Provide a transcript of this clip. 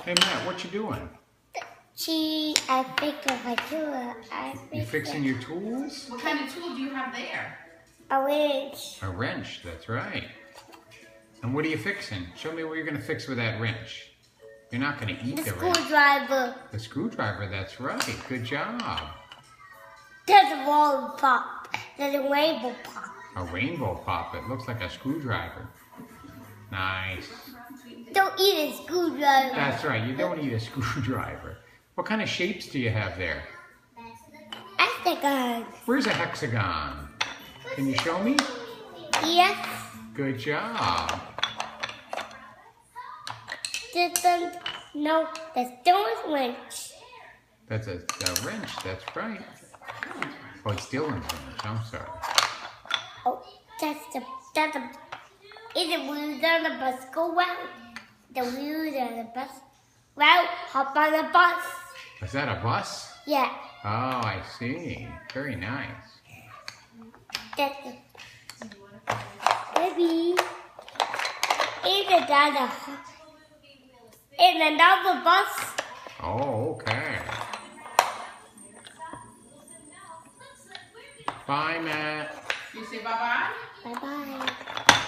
Hey Matt, what you doing? I think of my tool. You fixing your tools? What kind of tool do you have there? A wrench. A wrench, that's right. And what are you fixing? Show me what you're going to fix with that wrench. You're not going to eat the wrench. Screwdriver. The screwdriver, that's right. Good job. There's a lollipop. There's a rainbow pop. A rainbow pop. It looks like a screwdriver. Nice. Don't eat a screwdriver. That's right. You don't eat a screwdriver. What kind of shapes do you have there? Hexagon. Where's a hexagon? Can you show me? Yes. Good job. There's a wrench. That's a wrench. That's right. Oh, it's Dylan's wrench. I'm sorry. Oh, is the wheels on the bus go round? The wheels on the bus round. Hop on the bus. Is that a bus? Yeah. Oh, I see. Very nice. That's the maybe in another bus. Oh, okay. Bye, Matt. You say bye-bye? Bye bye.